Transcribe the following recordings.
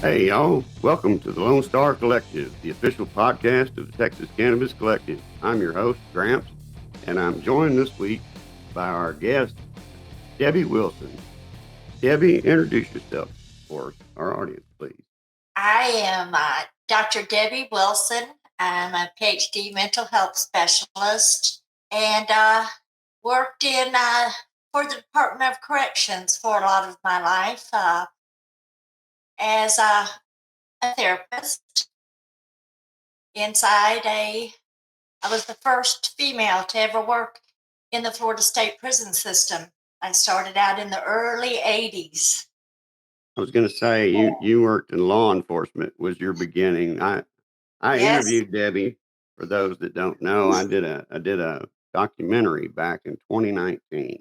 Hey, y'all. Welcome to the Lone Star Collective, the official podcast of the Texas Cannabis Collective. I'm your host, Gramps, and I'm joined this week by our guest, Debbie Wilson. Debbie, introduce yourself for our audience, please. I am Dr. Debbie Wilson. I'm a PhD mental health specialist and worked in for the Department of Corrections for a lot of my life as a therapist inside I was the first female to ever work in the Florida State prison system. I started out in the early 80s. I was going to say you worked in law enforcement was your beginning. I Yes. interviewed Debbie. For those that don't know, I did a documentary back in 2019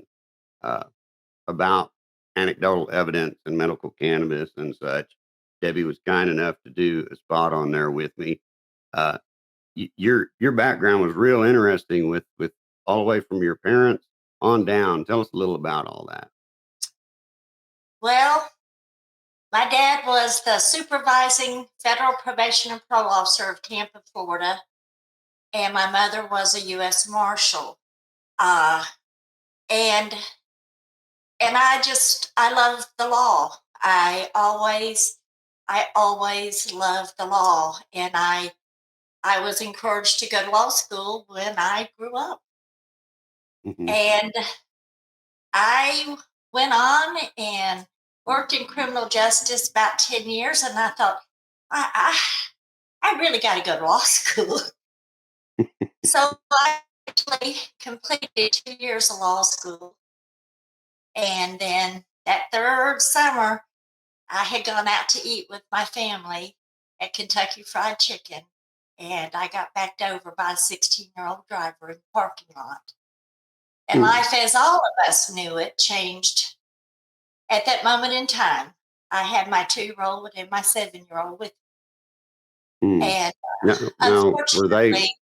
uh, about anecdotal evidence and medical cannabis and such. Debbie was kind enough to do a spot on there with me. Uh, your background was real interesting with all the way from your parents on down. Tell us a little about all that. Well, my dad was the supervising federal probation and parole officer of Tampa, Florida, and my mother was a U.S. Marshal. Uh, and I love the law. I always loved the law, and I was encouraged to go to law school when I grew up, Hmm. and I went on and worked in criminal justice about 10 years, and I thought, I, I really got to go to law school. So I actually completed 2 years of law school. And then that third summer, I had gone out to eat with my family at Kentucky Fried Chicken. And I got backed over by a 16-year-old driver in the parking lot. And Hmm. life, as all of us knew it, changed at that moment in time. I had my 2-year-old and my 7-year-old with me. Hmm. And Now, were they? unfortunately,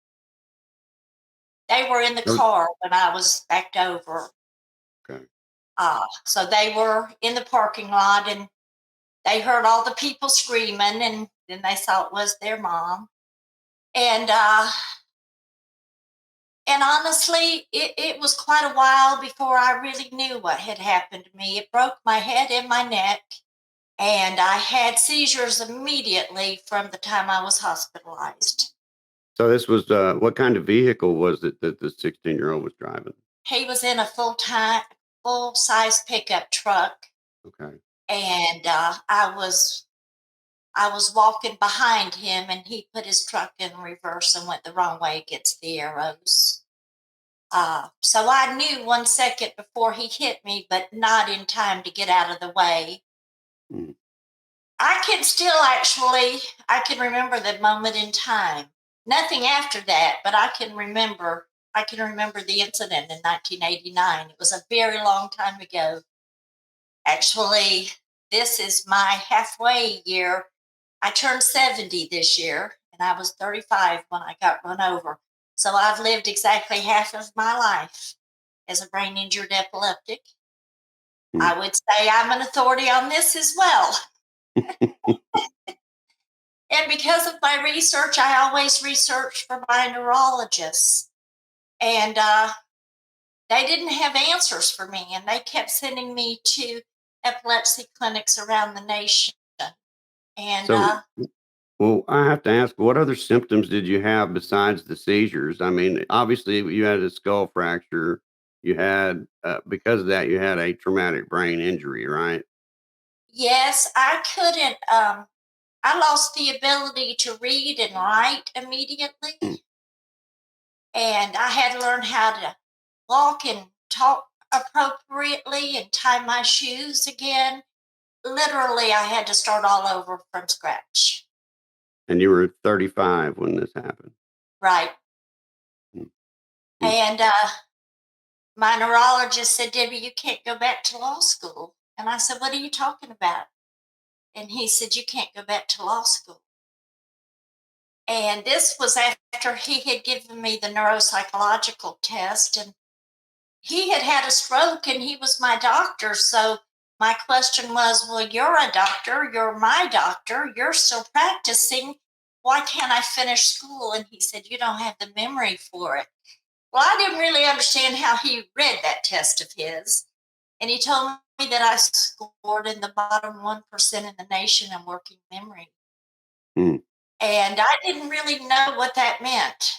they were in the car when I was backed over. Okay. So they were in the parking lot and they heard all the people screaming, and then they saw it was their mom. And honestly, it was quite a while before I really knew what had happened to me. It broke my head and my neck, and I had seizures immediately from the time I was hospitalized. So this was what kind of vehicle was it that the 16-year-old was driving? He was in a full size pickup truck, Okay. and I was walking behind him, and he put his truck in reverse and went the wrong way against the arrows. So I knew 1 second before he hit me, but not in time to get out of the way. Hmm. I can remember the moment in time. Nothing after that, but I can remember the incident in 1989. It was a very long time ago. Actually, this is my halfway year. I turned 70 this year, and I was 35 when I got run over. So I've lived exactly half of my life as a brain injured epileptic. Hmm. I would say I'm an authority on this as well. And because of my research, I always research for my neurologists. And they didn't have answers for me, and they kept sending me to epilepsy clinics around the nation. And So, well, I have to ask, what other symptoms did you have besides the seizures? I mean, obviously, you had a skull fracture. You had, because of that, you had a traumatic brain injury, right? yes, I couldn't, I lost the ability to read and write immediately. Mm. And I had to learn how to walk and talk appropriately and tie my shoes again. Literally, I had to start all over from scratch. And you were 35 when this happened. Right. Mm. Mm. And my neurologist said, Debbie, you can't go back to law school. And I said, what are you talking about? And he said, you can't go back to law school. And this was after he had given me the neuropsychological test. And he had had a stroke and he was my doctor. So my question was, well, you're a doctor, you're my doctor, you're still practicing. Why can't I finish school? And he said, you don't have the memory for it. Well, I didn't really understand how he read that test of his. And he told me that I scored in the bottom 1% in the nation in working memory. Hmm. And I didn't really know what that meant.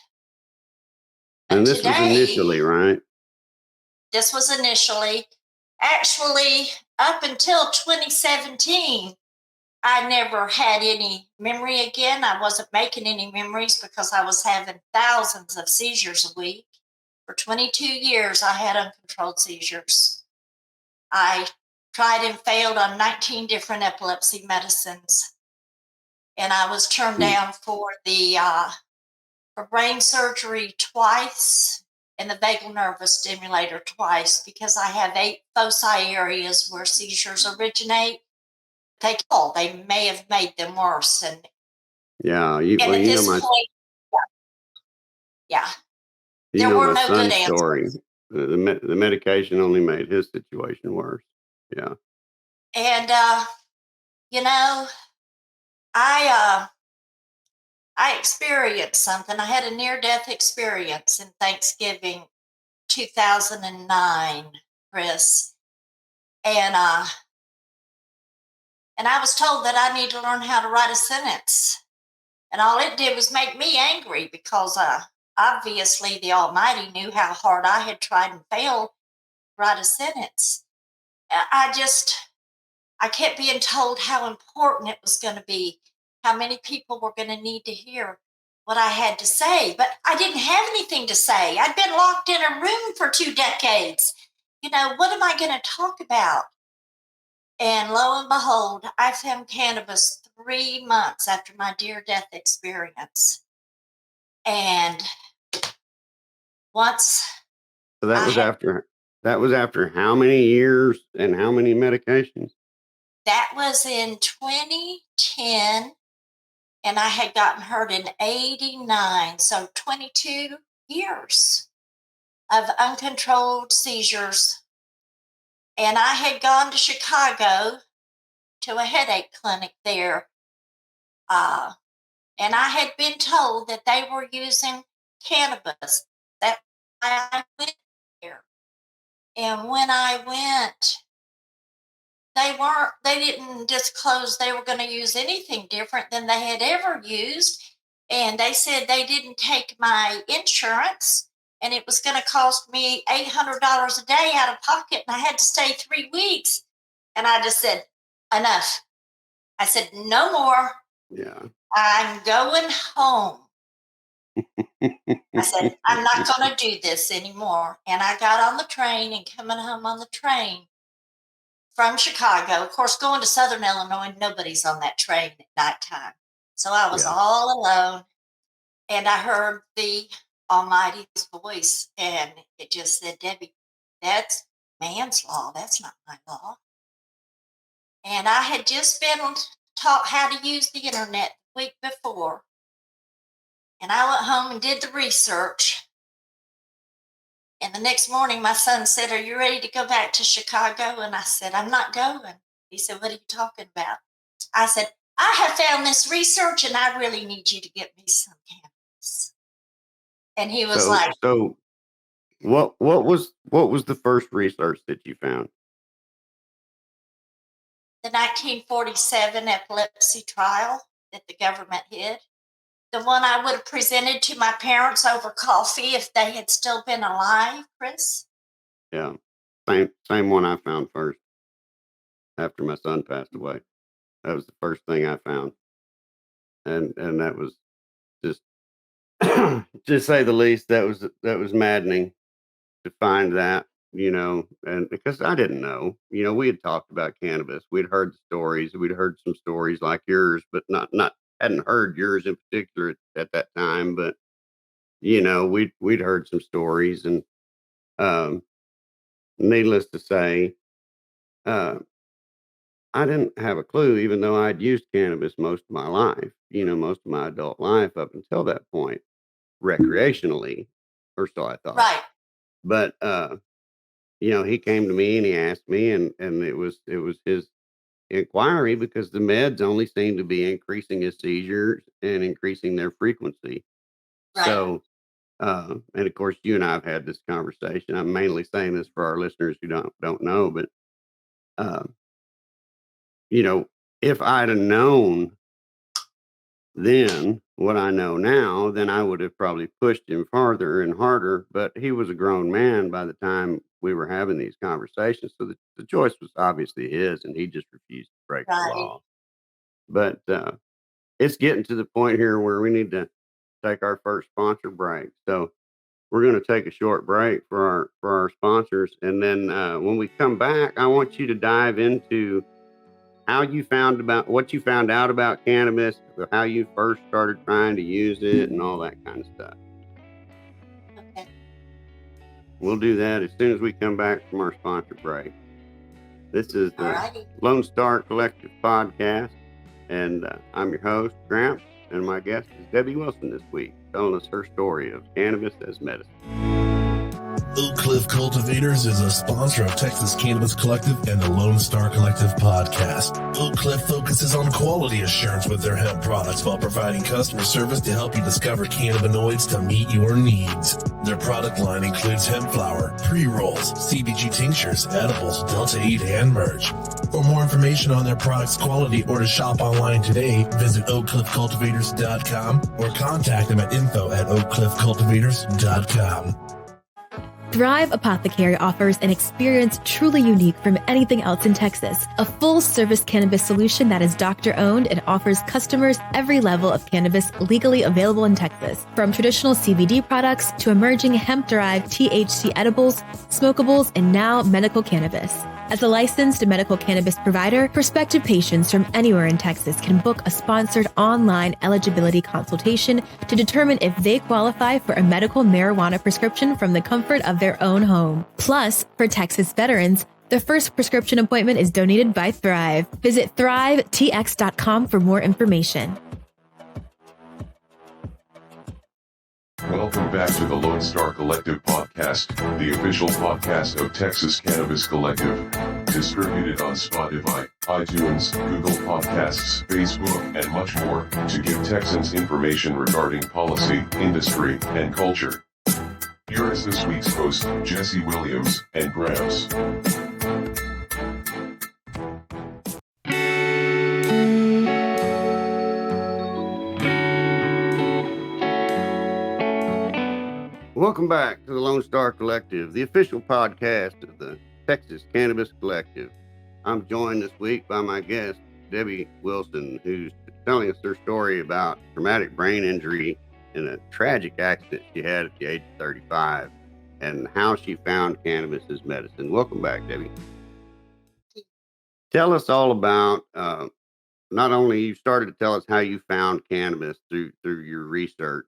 And And this was today, initially, right? this was initially, actually, up until 2017, I never had any memory again. I wasn't making any memories because I was having thousands of seizures a week. For 22 years, I had uncontrolled seizures. I tried and failed on 19 different epilepsy medicines. And I was turned Hmm. down for brain surgery twice and the vagal nerve stimulator twice because I have 8 foci areas where seizures originate. They may have made them worse. Yeah. And Well, at this point, yeah, you there know were my no good son's story. answers. The medication only made his situation worse. Yeah. And you know, I I experienced something. I had a near death experience in Thanksgiving 2009, Chris. And and I was told that I need to learn how to write a sentence. And all it did was make me angry because obviously the Almighty knew how hard I had tried and failed to write a sentence. I kept being told how important it was going to be, how many people were going to need to hear what I had to say. But I didn't have anything to say. I'd been locked in a room for 2 decades. What am I going to talk about? And lo and behold, I found cannabis 3 months after my near death experience. And once So I had, that was after how many years and how many medications? that was in 2010, and I had gotten hurt in 89. So 22 years of uncontrolled seizures. And I had gone to Chicago to a headache clinic there. Uh, and I had been told that they were using cannabis. That I went there. And when I went, they didn't disclose they were going to use anything different than they had ever used. And they said they didn't take my insurance and it was going to cost me $800 a day out of pocket and I had to stay 3 weeks. And I just said, enough. I said, no more. Yeah. I'm going home. I said, I'm not going to do this anymore. And I got on the train and coming home on the train from Chicago. Of course, going to Southern Illinois, nobody's on that train at nighttime. So I was Yeah. all alone and I heard the Almighty's voice and it just said, Debbie, that's man's law. That's not my law. And I had just been taught how to use the internet the week before. And I went home and did the research. And the next morning, my son said, are you ready to go back to Chicago? And I said, I'm not going. He said, what are you talking about? I said, I have found this research and I really need you to get me some cannabis. And he was So like, so what was the first research that you found? the 1947 epilepsy trial that the government hid, the one I would have presented to my parents over coffee if they had still been alive, Chris. Yeah. Same one I found first after my son passed away. That was the first thing I found. And that was just to say the least, that was maddening to find that, and because I didn't know, we had talked about cannabis. We'd heard the stories. We'd heard some stories like yours, but not hadn't heard yours in particular at that time. But we'd heard some stories, and um, needless to say, uh, I didn't have a clue, even though I'd used cannabis most of my life. Most of my adult life up until that point, recreationally, or so I thought. Right. But he came to me and he asked me, and it was his inquiry because the meds only seem to be increasing his seizures and increasing their frequency. Right. So, and of course, you and I have had this conversation. I'm mainly saying this for our listeners who don't know, but uh, you know, if I'd have known then what I know now, then I would have probably pushed him farther and harder. But he was a grown man by the time we were having these conversations, so the choice was obviously his, and he just refused to break the Right. law. But it's getting to the point here where we need to take our first sponsor break. So we're going to take a short break for our sponsors, and then when we come back, I want you to dive into what you found out about cannabis, how you first started trying to use it, and all that kind of stuff. Okay. We'll do that as soon as we come back from our sponsor break. This is the Alrighty. Lone Star Collective podcast, and I'm your host, Gramps, and my guest is Debbie Wilson this week, telling us her story of cannabis as medicine. Oak Cliff Cultivators is a sponsor of Texas Cannabis Collective and the Lone Star Collective podcast. Oak Cliff focuses on quality assurance with their hemp products while providing customer service to help you discover cannabinoids to meet your needs. Their product line includes hemp flower, pre-rolls, CBG tinctures, edibles, Delta-8, and merch. For more information on their products' quality or to shop online today, visit oakcliffcultivators.com or contact them at info@oakcliffcultivators.com. Thrive Apothecary offers an experience truly unique from anything else in Texas. A full-service cannabis solution that is doctor-owned and offers customers every level of cannabis legally available in Texas. From traditional CBD products to emerging hemp-derived THC edibles, smokables, and now medical cannabis. As a licensed medical cannabis provider, prospective patients from anywhere in Texas can book a sponsored online eligibility consultation to determine if they qualify for a medical marijuana prescription from the comfort of their own home. Plus, for Texas veterans, the first prescription appointment is donated by Thrive. Visit thrivetx.com for more information. Welcome back to the Lone Star Collective podcast, the official podcast of Texas Cannabis Collective. Distributed on Spotify, iTunes, Google Podcasts, Facebook, and much more, to give Texans information regarding policy, industry, and culture. Here is this week's host, Jesse Williams, and Gramps. Welcome back to the Lone Star Collective, the official podcast of the Texas Cannabis Collective. I'm joined this week by my guest, Debbie Wilson, who's telling us her story about traumatic brain injury in a tragic accident she had at the age of 35 and how she found cannabis as medicine. Welcome back, Debbie. Tell us all about, not only you started to tell us how you found cannabis through your research.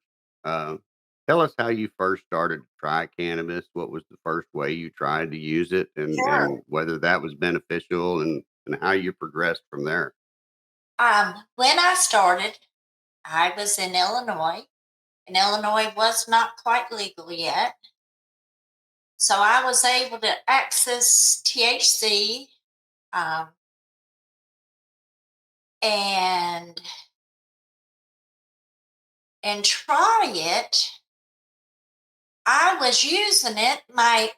Tell us how you first started to try cannabis. What was the first way you tried to use it, and whether that was beneficial, and how you progressed from there. When I started, I was in Illinois, and Illinois was not quite legal yet. So I was able to access THC and try it. I was using it. My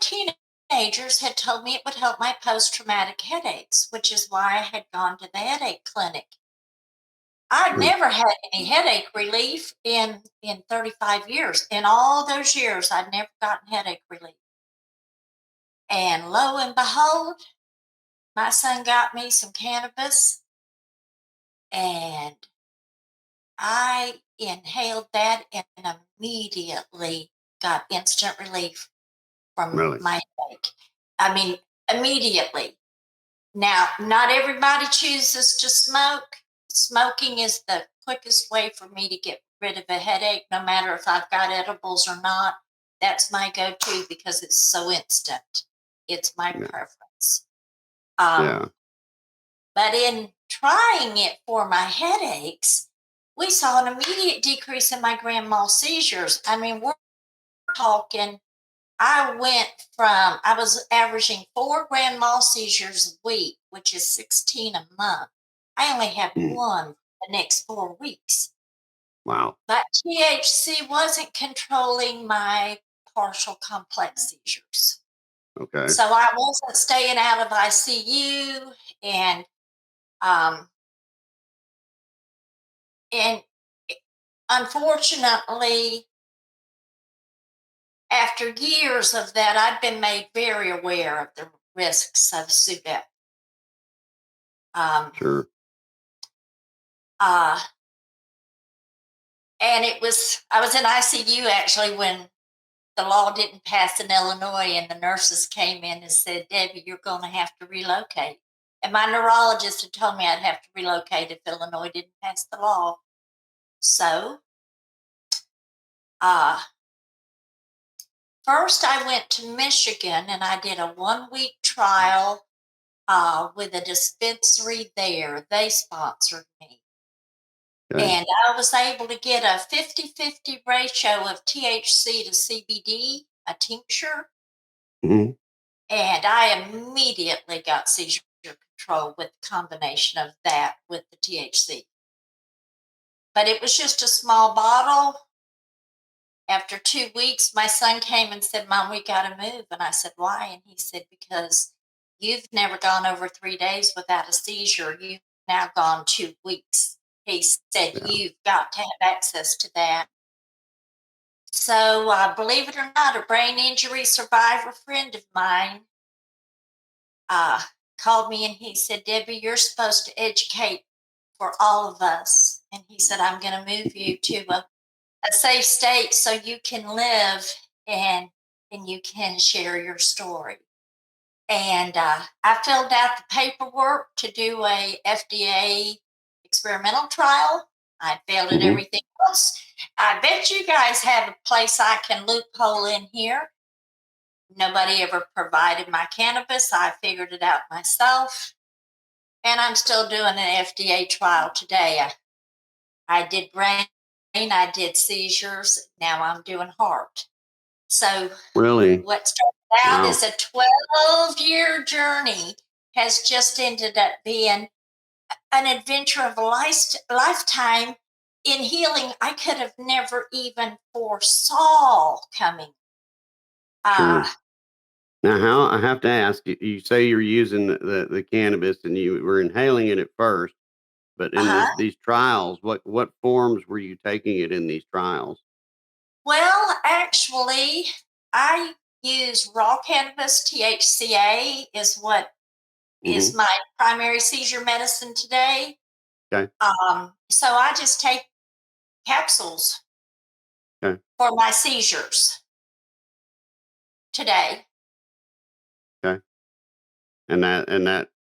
teenagers had told me it would help my post-traumatic headaches, which is why I had gone to the headache clinic. I'd never had any headache relief in 35 years. In all those years, I'd never gotten headache relief. And lo and behold, my son got me some cannabis, and I inhaled that and immediately got instant relief from my headache. I mean, immediately. Now, not everybody chooses to smoke. Smoking is the quickest way for me to get rid of a headache, no matter if I've got edibles or not. That's my go-to because it's so instant. It's my preference. But in trying it for my headaches, we saw an immediate decrease in my grand mal seizures. I mean, we're talking, I was averaging 4 grand mal seizures a week, which is 16 a month. I only had one the next 4 weeks. Wow. But THC wasn't controlling my partial complex seizures. Okay. So I wasn't staying out of ICU, and um, unfortunately, after years of that, I've been made very aware of the risks of SUDEP. Sure. And I was in ICU actually when the law didn't pass in Illinois, and the nurses came in and said, Debbie, you're going to have to relocate. And my neurologist had told me I'd have to relocate if Illinois didn't pass the law. So, first I went to Michigan and I did a 1-week trial with a dispensary there. They sponsored me. Okay. And I was able to get a 50-50 ratio of THC to CBD, a tincture. Mhm. And I immediately got seizure control with the combination of that with the THC. But it was just a small bottle. After 2 weeks, my son came and said, Mom, we got to move. And I said, why? And he said, because you've never gone over 3 days without a seizure. You've now gone 2 weeks. He said, Yeah. you've got to have access to that. So, believe it or not, a brain injury survivor friend of mine called me and he said, Debbie, you're supposed to educate for all of us. And he said, I'm going to move you to a safe state so you can live and you can share your story. And I filled out the paperwork to do a FDA experimental trial. I failed at Mhm. everything else. I bet you guys have a place I can loophole in here. Nobody ever provided my cannabis. I figured it out myself. And I'm still doing an FDA trial today. I did brain, I did seizures. Now I'm doing heart. So Really? what started out Wow. as a 12-year journey has just ended up being an adventure of a lifetime in healing I could have never even foresaw coming. Sure. Now, how I have to ask you, you say you're using the cannabis and you were inhaling it at first, but in Uh-huh. these trials, what forms were you taking it in these trials? Well, actually, I use raw cannabis. THCA is what is Mhm. my primary seizure medicine today. Okay. So I just take capsules Okay. for my seizures today. Okay.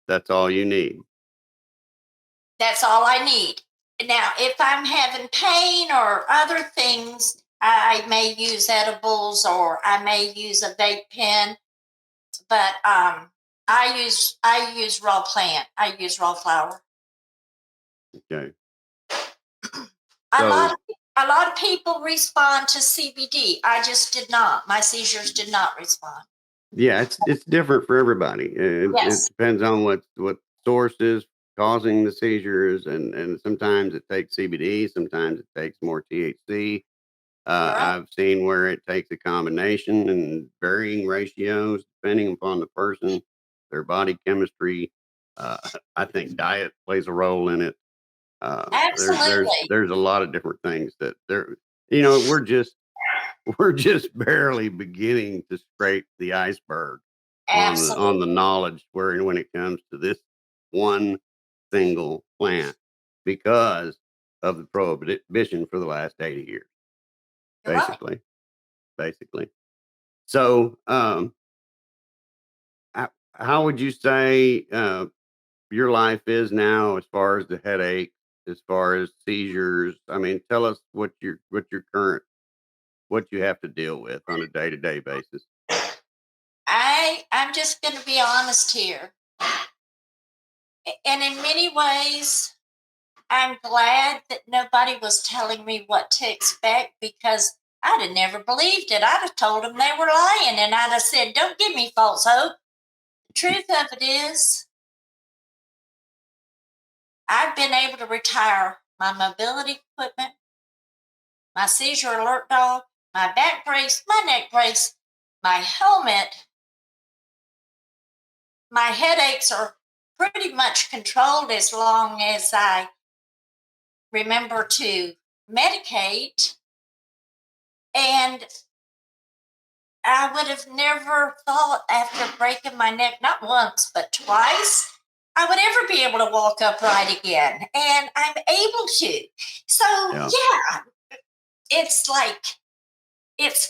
That's all you need. That's all I need. Now, if I'm having pain or other things, I may use edibles or I may use a vape pen. But I use raw plant. I use raw flower. Okay. A lot So, of a lot of people respond to CBD. I just did not. My seizures did not respond. yeah, it's different for everybody. It Yes, depends on what source is causing the seizures, and sometimes it takes CBD, sometimes it takes more THC. right. I've seen where it takes a combination and varying ratios depending upon the person, their body chemistry. Uh, I think diet plays a role in it. Absolutely, There's a lot of different things that there. You know, we're just barely beginning to scrape the iceberg on the absolutely. knowledge where when it comes to this one single plant because of the prohibition for the last 80 years, You're right. basically. Basically. So, how would you say your life is now as far as the headache, as far as seizures? I mean, tell us what you have to deal with on a day to day basis. I'm just going to be honest here, and in many ways, I'm glad that nobody was telling me what to expect because I'd have never believed it. I'd have told them they were lying, and I'd have said, don't give me false hope. The truth of it is, I've been able to retire my mobility equipment, my seizure alert dog, my back brace, my neck brace, my helmet. My headaches are pretty much controlled as long as I remember to medicate. And I would have never thought after breaking my neck, not once, but twice, I would ever be able to walk upright again. And I'm able to. So, yeah, it's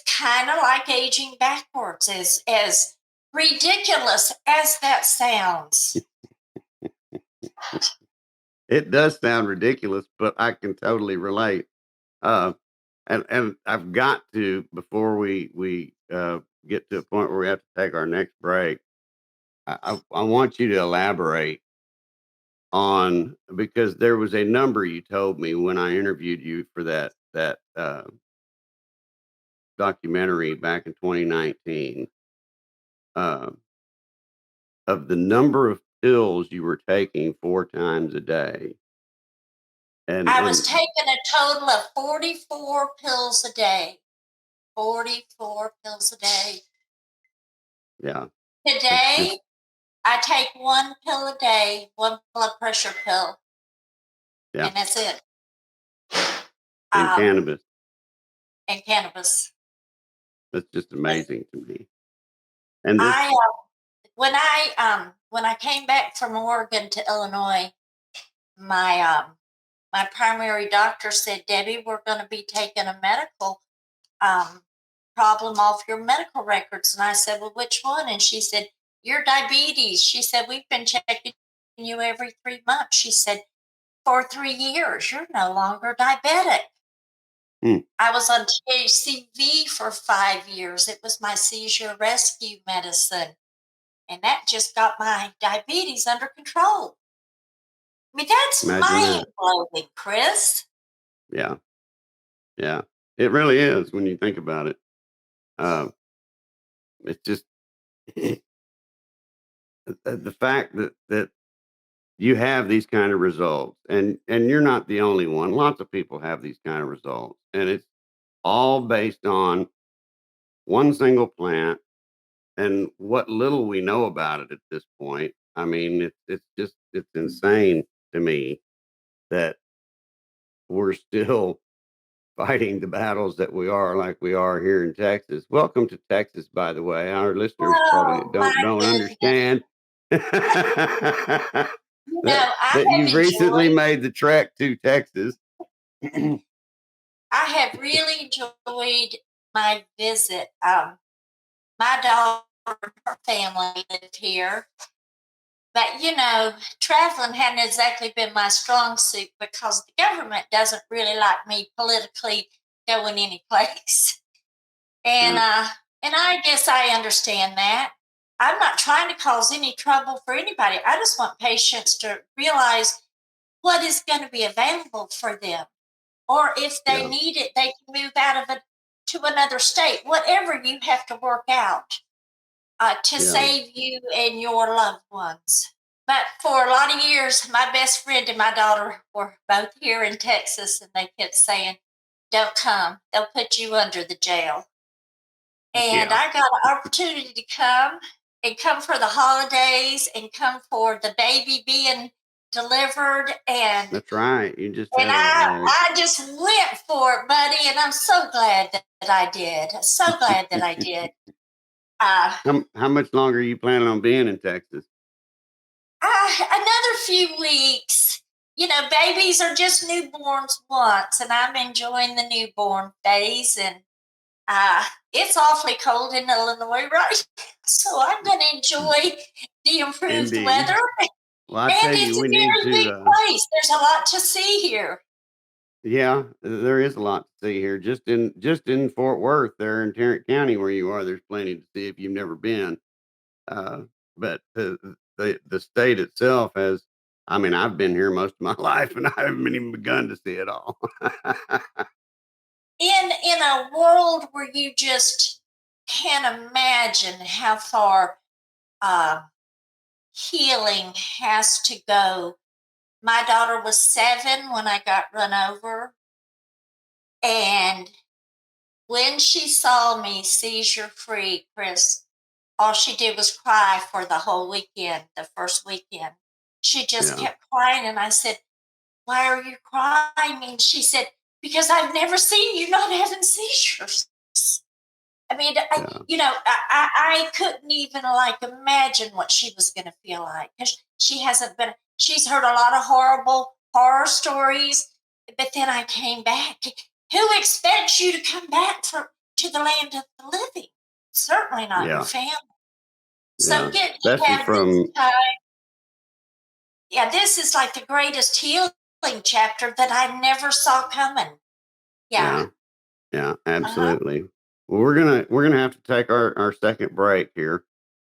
kind of like aging backwards, as ridiculous as that sounds. It does sound ridiculous, but I can totally relate. And I've got to, before we get to a point where we have to take our next break, I want you to elaborate on, because there was a number you told me when I interviewed you for that documentary back in 2019, of the number of pills you were taking 4 times a day. I was taking a total of 44 pills a day. 44 pills a day. Yeah. Today, I take 1 pill a day, 1 blood pressure pill. Yeah. And that's it. And cannabis. And cannabis. That's just amazing to me. And this, when I came back from Oregon to Illinois, my primary doctor said, Debbie, we're going to be taking a medical problem off your medical records. And I said, well, which one? And she said, your diabetes. She said, we've been checking you every 3 months. She said, for 3 years, you're no longer diabetic. I was on THCV for 5 years. It was my seizure rescue medicine. And that just got my diabetes under control. I mean, that's mind-blowing, Chris. Yeah. Yeah. It really is when you think about it. It's just the fact that you have these kind of results, and you're not the only one. Lots of people have these kind of results, and it's all based on one single plant and what little we know about it at this point. I mean, it's insane to me that we're still fighting the battles that we are, like we are here in Texas. Welcome to Texas, by the way. Our listeners probably don't understand that you've recently made the trek to Texas. I have really enjoyed my visit. My daughter and her family lived here. But, traveling hadn't exactly been my strong suit because the government doesn't really like me politically going any place. And I guess I understand that. I'm not trying to cause any trouble for anybody. I just want patients to realize what is going to be available for them. Or if they need it, they can move out of it to another state, whatever you have to work out to save you and your loved ones. But for a lot of years, my best friend and my daughter were both here in Texas, and they kept saying, don't come. They'll put you under the jail. And I got an opportunity to come for the holidays and come for the baby being delivered. And that's right. You just I just went for it, buddy. And I'm so glad that I did. So glad that I did. How much longer are you planning on being in Texas? Another few weeks. Babies are just newborns once, and I'm enjoying the newborn phase. And it's awfully cold in Illinois, right? So I'm going to enjoy the improved weather. Well, I tell you, it's a very big place. There's a lot to see here. Yeah, there is a lot to see here. Just in Fort Worth, there in Tarrant County, where you are, there's plenty to see if you've never been. But the state itself has. I mean, I've been here most of my life, and I haven't even begun to see it all. in a world where you just can't imagine how far healing has to go. My daughter was 7 when I got run over, and when she saw me seizure free, Chris, all she did was cry for the whole weekend, the first weekend. She just Yeah. kept crying, and I said, "Why are you crying?" And she said, "Because I've never seen you not having seizures." I mean, Yeah. I couldn't even like imagine what she was going to feel like, because she's heard a lot of horrible horror stories, but then I came back. Who expects you to come back to the land of the living? Certainly not your Yeah. family. So Yeah. get to Especially have this from, time. Yeah, this is like the greatest healing chapter that I never saw coming. Yeah. yeah. Yeah, Uh-huh. absolutely. Well, we're gonna have to take our second break here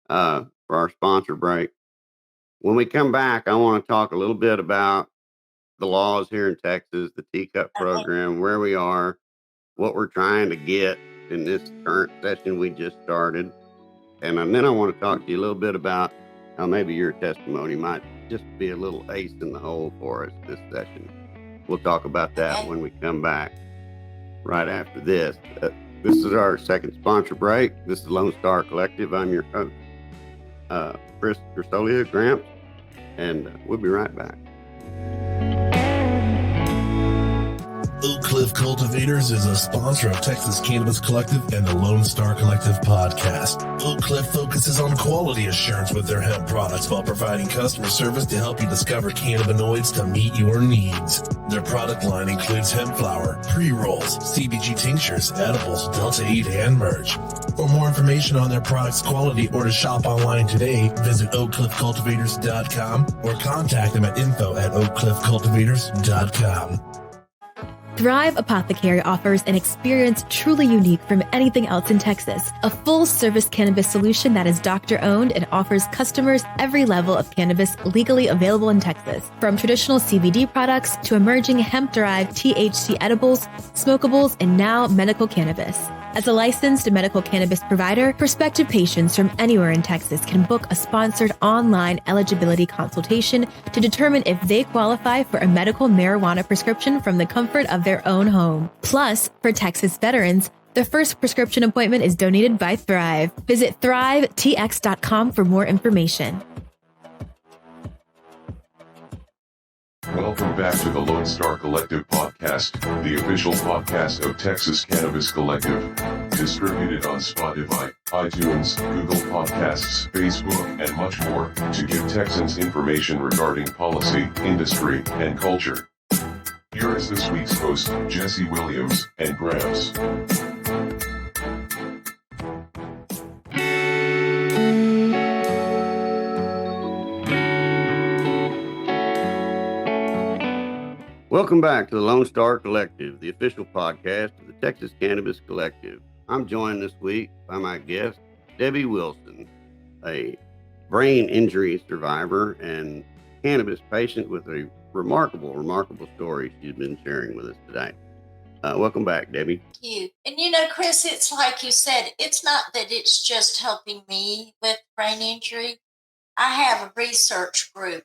for our sponsor break. When we come back, I want to talk a little bit about the laws here in Texas, the teacup Okay. program, where we are, what we're trying to get in this current session we just started, and then I want to talk to you a little bit about how maybe your testimony might just be a little ace in the hole for us this session. We'll talk about that Okay. when we come back right after this. This is our second sponsor break. This is Lone Star Collective. I'm your host, Chris Ursolia Gramps, and we'll be right back. Oak Cliff Cultivators is a sponsor of Texas Cannabis Collective and the Lone Star Collective podcast. Oak Cliff focuses on quality assurance with their hemp products while providing customer service to help you discover cannabinoids to meet your needs. Their product line includes hemp flower, pre-rolls, CBG tinctures, edibles, Delta 8, and merch. For more information on their products' quality or to shop online today, visit oakcliffcultivators.com or contact them at info@oakcliffcultivators.com. Thrive Apothecary offers an experience truly unique from anything else in Texas. A full-service cannabis solution that is doctor-owned and offers customers every level of cannabis legally available in Texas. From traditional CBD products to emerging hemp-derived THC edibles, smokables, and now medical cannabis. As a licensed medical cannabis provider, prospective patients from anywhere in Texas can book a sponsored online eligibility consultation to determine if they qualify for a medical marijuana prescription from the comfort of their own home. Plus, for Texas veterans, the first prescription appointment is donated by Thrive. Visit thrivetx.com for more information. Welcome back to the Lone Star Collective podcast, the official podcast of Texas Cannabis Collective. Distributed on Spotify, iTunes, Google Podcasts, Facebook, and much more, to give Texans information regarding policy, industry, and culture. Here is this week's host, Jesse Williams, and Gramps. Welcome back to the Lone Star Collective, the official podcast of the Texas Cannabis Collective. I'm joined this week by my guest, Debbie Wilson, a brain injury survivor and cannabis patient with a remarkable story she's been sharing with us today. Welcome back, Debbie. Thank you. And Chris, it's like you said, it's not that it's just helping me with brain injury. I have a research group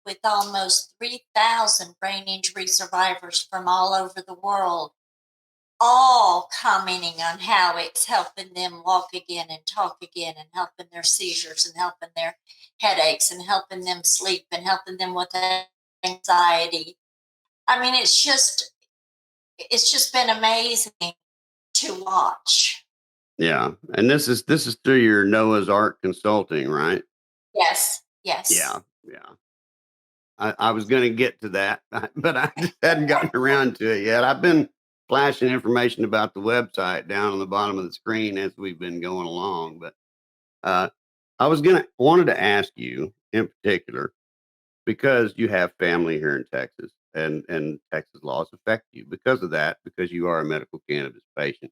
with almost 3,000 brain injury survivors from all over the world, all commenting on how it's helping them walk again and talk again, and helping their seizures, and helping their headaches, and helping them sleep, and helping them with anxiety. I mean, it's just been amazing to watch. Yeah, and this is through your Noah's Ark Consulting, right? Yes. Yeah. I was going to get to that, but I just hadn't gotten around to it yet. I've been flashing information about the website down on the bottom of the screen as we've been going along. But I wanted to ask you in particular, because you have family here in Texas, and Texas laws affect you because of that, because you are a medical cannabis patient.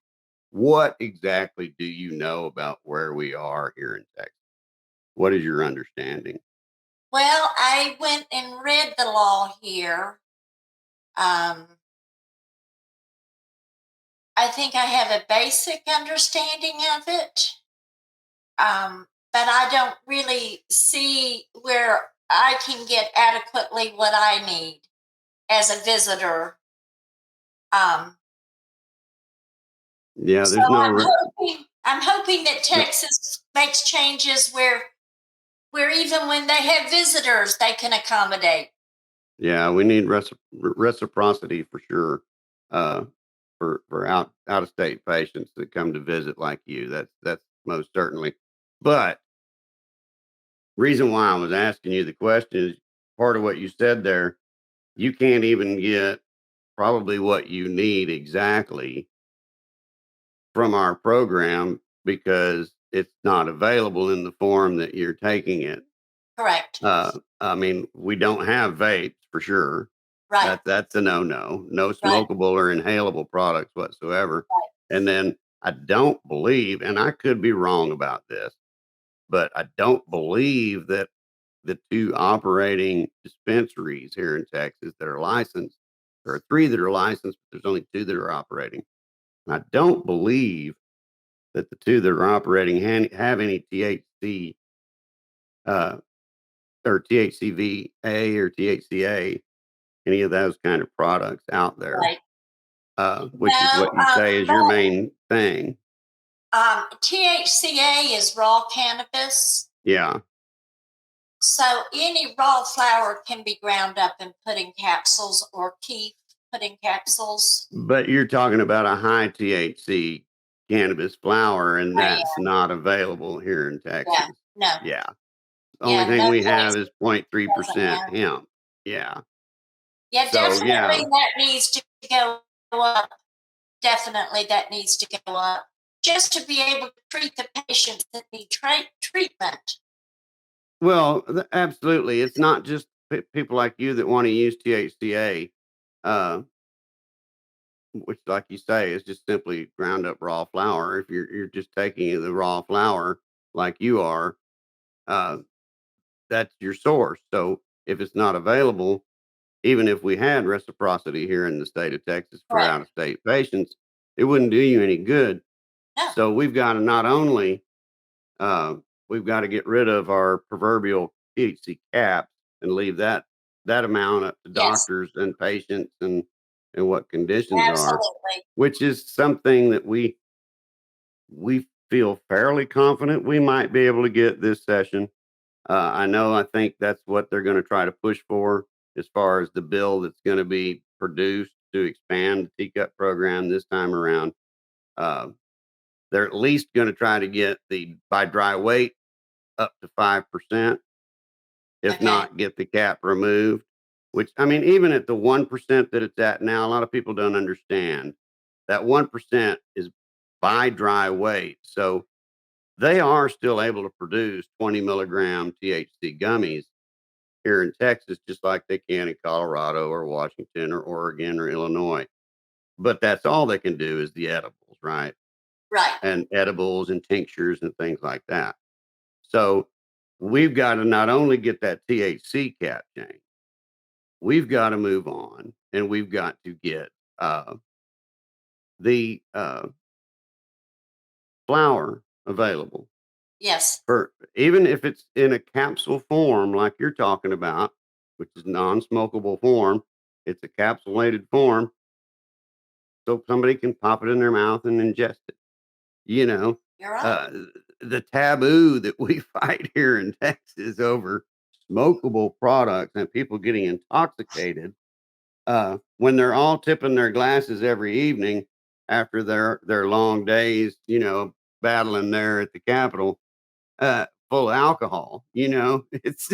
What exactly do you know about where we are here in Texas? What is your understanding? Well, I went and read the law here. I think I have a basic understanding of it, but I don't really see where I can get adequately what I need as a visitor. Yeah, So there's no I'm hoping that Texas makes changes where even when they have visitors, they can accommodate. yeah, we need reciprocity for sure. Uh, for out of state patients that come to visit like you. That's most certainly. But reason why I was asking you the question is part of what you said there. You can't even get probably what you need exactly from our program because it's not available in the form that you're taking it. Correct. I mean, we don't have vapes for sure. Right. That's a no-no. No Right. smokable or inhalable products whatsoever. Right. And then I don't believe, and I could be wrong about this, but I don't believe that the two operating dispensaries here in Texas that are licensed, there are three that are licensed, but there's only two that are operating. And I don't believe that the two that are operating have any THC uh, or THCVA or THCA, any of those kind of products out there, Right. which is No, what you say is your main thing. THCA is raw cannabis. Yeah. So any raw flower can be ground up and put in capsules, or kief put in capsules. But you're talking about a high THC cannabis flower, and I that's not available here in Yeah. Texas. No. Yeah. The only Yeah. thing No we taste have is doesn't 0.3% have. hemp. Yeah. Yeah, So, yeah. definitely that needs to go up. Definitely that needs to go up just to be able to treat the patients that need treatment. Well, absolutely. It's not just people like you that want to use THCA, uh, which, like you say, is just simply ground up raw flour. If you're just taking the raw flour like you are, uh, that's your source. So if it's not available, even if we had reciprocity here in the state of Texas for Correct. out of state patients, it wouldn't do you any good. No. So we've got to not only uh, we've got to get rid of our proverbial THC caps and leave that amount up to Yes. doctors and patients and what conditions are, Absolutely. which is something that we feel fairly confident we might be able to get this session. I think that's what they're going to try to push for as far as the bill that's going to be produced to expand the teacup program this time around. Uh, they're at least going to try to get the by dry weight up to 5%, if Okay. not get the cap removed. Which, I mean, even at the 1% that it's at now, a lot of people don't understand that 1% is by dry weight. So they are still able to produce 20 milligram THC gummies here in Texas, just like they can in Colorado or Washington or Oregon or Illinois. But that's all they can do is the edibles, right? Right. And edibles and tinctures and things like that. So we've got to not only get that THC cap changed, we've got to move on and we've got to get the flower available Yes. for even if it's in a capsule form like you're talking about, which is non-smokable form. It's a capsulated form, so somebody can pop it in their mouth and ingest it. You know, You're right. uh, the taboo that we fight here in Texas over smokable products and people getting intoxicated when they're all tipping their glasses every evening after their long days, battling there at the Capitol, full of alcohol. It's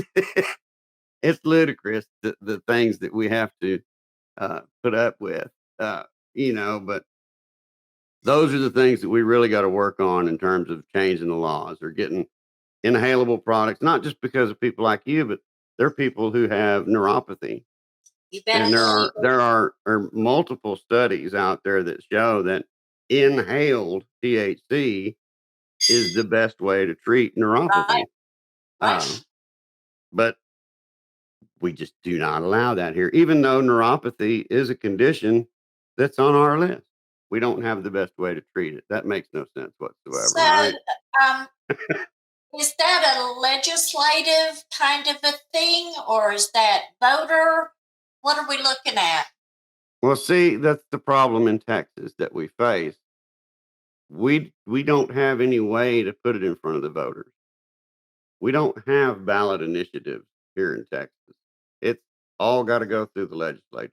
it's ludicrous the things that we have to put up with. But those are the things that we really got to work on in terms of changing the laws or getting inhalable products, not just because of people like you, but there are people who have neuropathy. You better And there believe are it. there are multiple studies out there that show that inhaled THC is the best way to treat Right. neuropathy. Uh, Right. but we just do not allow that here, even though neuropathy is a condition that's on our list. we don't have the best way to treat it. That makes no sense whatsoever, So, right? um, is that a legislative kind of a thing, or is that voter? What are we looking at? Well, see, that's the problem in Texas that we face. We don't have any way to put it in front of the voters. We don't have ballot initiatives here in Texas. It's all got to go through the legislature.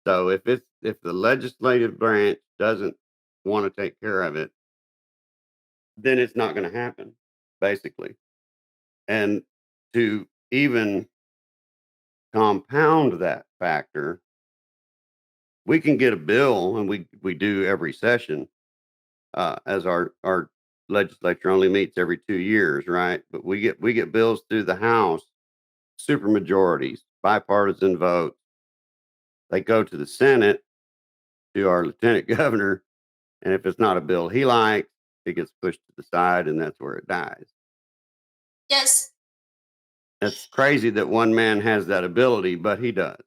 So if the legislative branch doesn't want to take care of it, then it's not going to happen, basically. And to even compound that factor, we can get a bill, and we do every session, as our legislature only meets every 2 years, right? But we get bills through the House, super majorities, bipartisan votes. They go to the Senate, to our lieutenant governor, and if it's not a bill he likes, it gets pushed to the side, and that's where it dies. Does It's crazy that one man has that ability, but he does.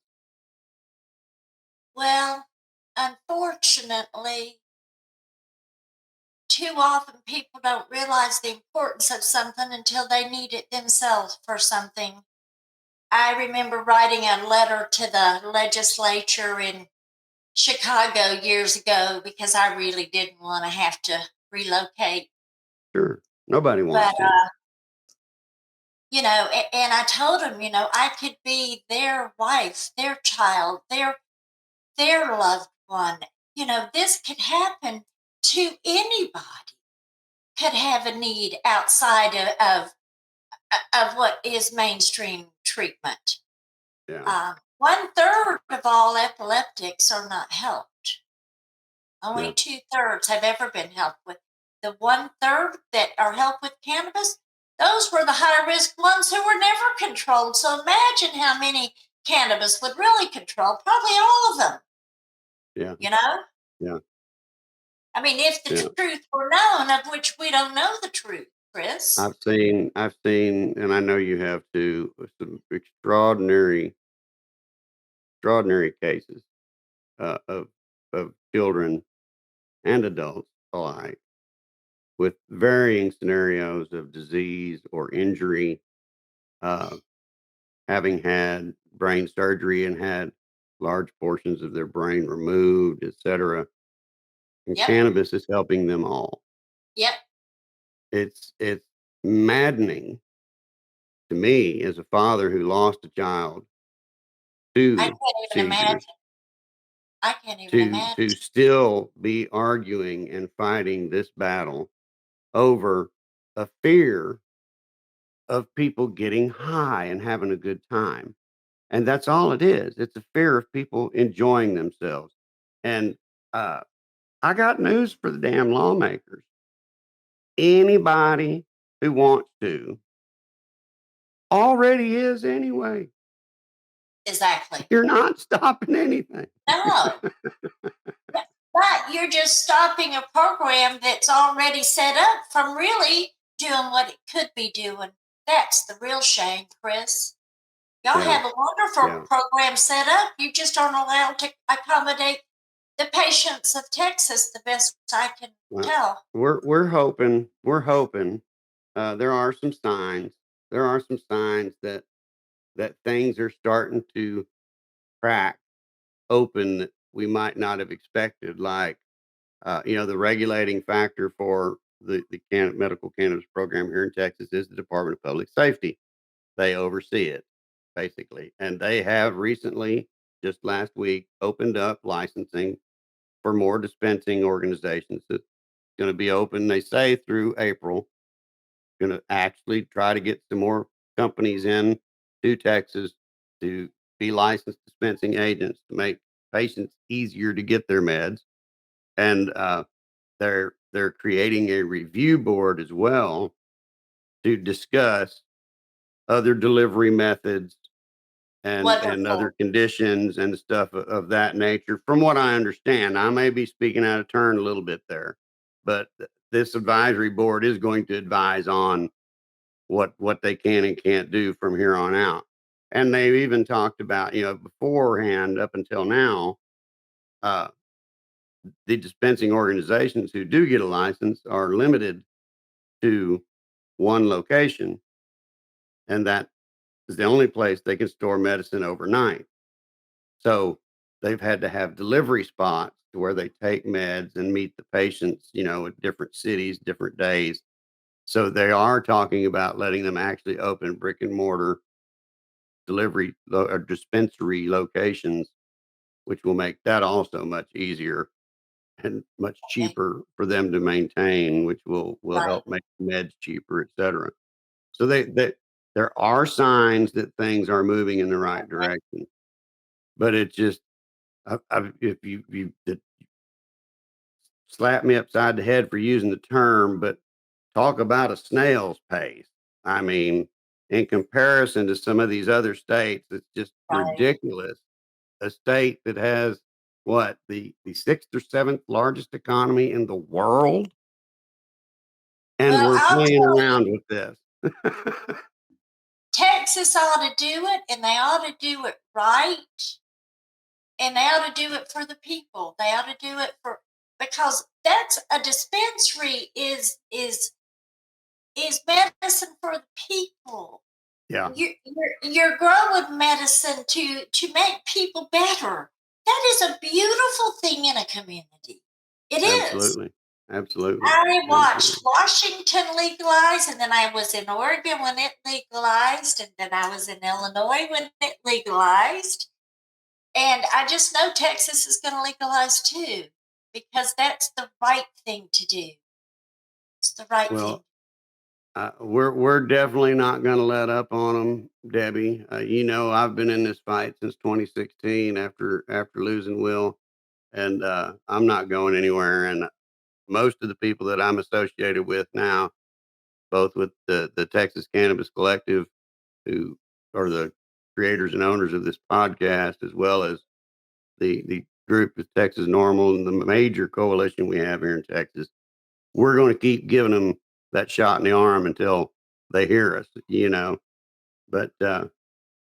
Well, unfortunately, too often people don't realize the importance of something until they need it themselves for something. I remember writing a letter to the legislature in Chicago years ago because I really didn't want to have to relocate. Sure. Nobody wants But, to. and I told them, I could be their wife, their child, their loved one. This could happen to anybody, could have a need outside of what is mainstream treatment. Yeah. 1/3 of all epileptics are not helped. Only Yeah. 2/3 have ever been helped with. The 1/3 that are helped with cannabis, those were the high risk ones who were never controlled. So imagine how many cannabis would really control. Probably all of them, Yeah. you know? Yeah. I mean, if the Yeah. truth were known, of which we don't know the truth, Chris. I've seen, and I know you have too, some extraordinary cases, of children and adults alike with varying scenarios of disease or injury, uh, having had brain surgery and had large portions of their brain removed, etc. And Yep, cannabis is helping them all. yep. It's maddening to me as a father who lost a child I to can't even seizures imagine. I can't even to imagine. still be arguing and fighting this battle over a fear of people getting high and having a good time. And that's all it is. It's a fear of people enjoying themselves. And uh, I got news for the damn lawmakers. Anybody who wants to already is anyway. Exactly. You're not stopping anything. No. But you're just stopping a program that's already set up from really doing what it could be doing. That's the real shame, Chris. Y'all Yeah, have a wonderful yeah. program set up. You just aren't allowed to accommodate the patients of Texas the best I can Well, tell. we're hoping. There are some signs. There are some signs that things are starting to crack open that we might not have expected. Like, the regulating factor for the medical cannabis program here in Texas is the Department of Public Safety. They oversee it, basically, and they have recently, just last week, opened up licensing for more dispensing organizations. That's going to be open, they say, through April. Going to actually try to get some more companies in to Texas to be licensed dispensing agents to make patients easier to get their meds. And they're creating a review board as well to discuss other delivery methods and other Wonderful. conditions and stuff of that nature. From what I understand, I may be speaking out of turn a little bit there, but this advisory board is going to advise on what they can and can't do from here on out. And they've even talked about, beforehand up until now, uh, the dispensing organizations who do get a license are limited to one location, and that is the only place they can store medicine overnight. So they've had to have delivery spots to where they take meds and meet the patients, at different cities, different days. So they are talking about letting them actually open brick and mortar or dispensary locations, which will make that also much easier and much Okay. cheaper for them to maintain, which will Right. help make meds cheaper, et cetera. So there are signs that things are moving in the right Okay. direction, but it just if you slap me upside the head for using the term, but talk about a snail's pace. I mean, in comparison to some of these other states, it's just Right. ridiculous. A state that has what the sixth or seventh largest economy in the world, and Well, we're I'll playing tell you, around with this. Texas ought to do it, and they ought to do it right, and they ought to do it for the people. They ought to do it for because that's a dispensary is medicine for the people. Yeah, You're growing medicine to make people better. That is a beautiful thing in a community. It is. absolutely, absolutely, I watched absolutely. Washington legalize, and then I was in Oregon when it legalized, and then I was in Illinois when it legalized. And I just know Texas is going to legalize too, because that's the right thing to do. It's the right thing. Well, we're definitely not going to let up on them, Debbie. I've been in this fight since 2016 after losing Will, and I'm not going anywhere. And most of the people that I'm associated with now, both with the Texas Cannabis Collective, who are the creators and owners of this podcast, as well as the group of Texas Normal and the major coalition we have here in Texas, we're going to keep giving them that shot in the arm until they hear us. But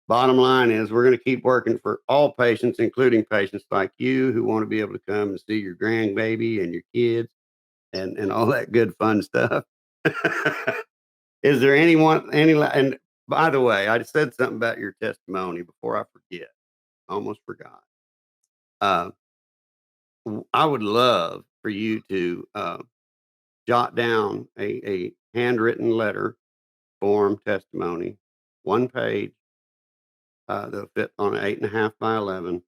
bottom line is, we're going to keep working for all patients, including patients like you who want to be able to come and see your grandbaby and your kids and all that good fun stuff. Is there and by the way, I said something about your testimony before I forget. Almost forgot. Uh, I would love for you to jot down a handwritten letter, form, testimony, 1 page, that'll fit on an 8.5 by 11,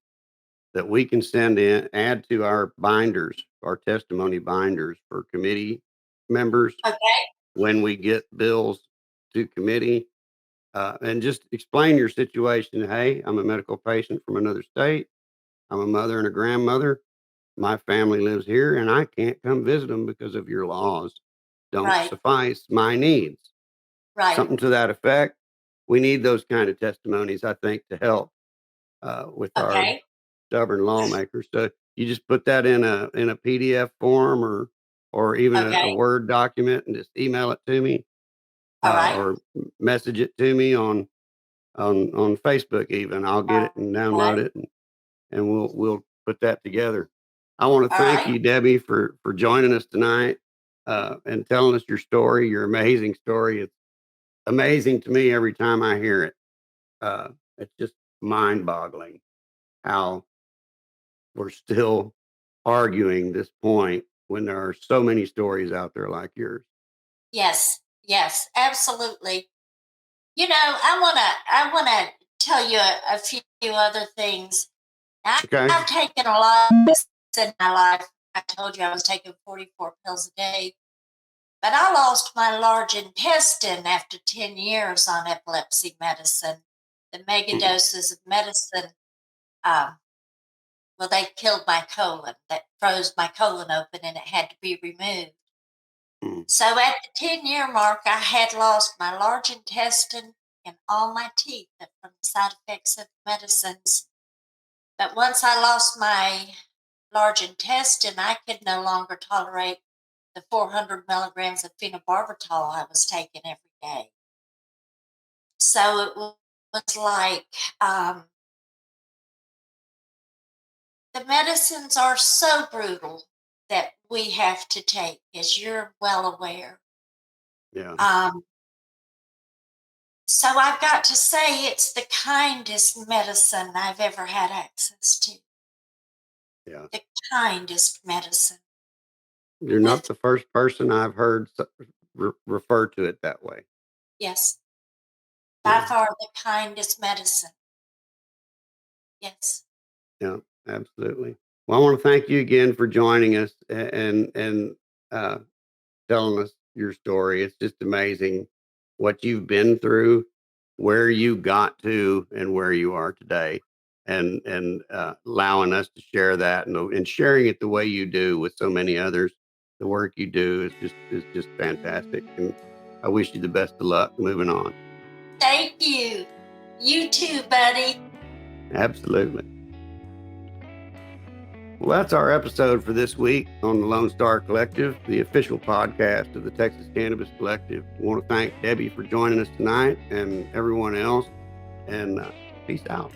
that we can add to our binders, our testimony binders for committee members Okay. when we get bills to committee, and just explain your situation. Hey, I'm a medical patient from another state. I'm a mother and a grandmother. My family lives here, and I can't come visit them because of your laws don't Right. suffice my needs. Right. Something to that effect. We need those kind of testimonies, I think, to help with our Okay. stubborn lawmakers. So you just put that in a PDF form or even a Okay. Word document and just email it to me, All right. or message it to me on Facebook. Even I'll get it and download Okay. it, and we'll put that together. I want to All thank right. you, Debbie, for joining us tonight, and telling us your story, your amazing story. It's amazing to me every time I hear it. It's just mind boggling how we're still arguing this point when there are so many stories out there like yours. Yes. Yes. Absolutely. I wanna tell you a few other things. Okay. I've taken a lot of this in my life. I told you I was taking 44 pills a day, but I lost my large intestine after 10 years on epilepsy medicine. The mega Mm, doses of medicine, um, well, they killed my colon. That froze my colon open and it had to be removed. mm, So at the 10-year mark, I had lost my large intestine and all my teeth from the side effects of medicines. But once I lost my large intestine, I could no longer tolerate the 400 milligrams of phenobarbital I was taking every day. So it was like, um, the medicines are so brutal that we have to take, as you're well aware. Yeah. So I've got to say it's the kindest medicine I've ever had access to. Yeah. The kindest medicine. You're not the first person I've heard refer to it that way. Yes, by Yeah. far the kindest medicine. Yes. Yeah, absolutely. Well, I want to thank you again for joining us and telling us your story. It's just amazing what you've been through, where you got to, and where you are today, and allowing us to share that and sharing it the way you do with so many others. The work you do is just fantastic, and I wish you the best of luck moving on. Thank you. You too, buddy. Absolutely. Well, that's our episode for this week on the Lone Star Collective, the official podcast of the Texas Cannabis Collective. I want to thank Debbie for joining us tonight and everyone else, and peace out.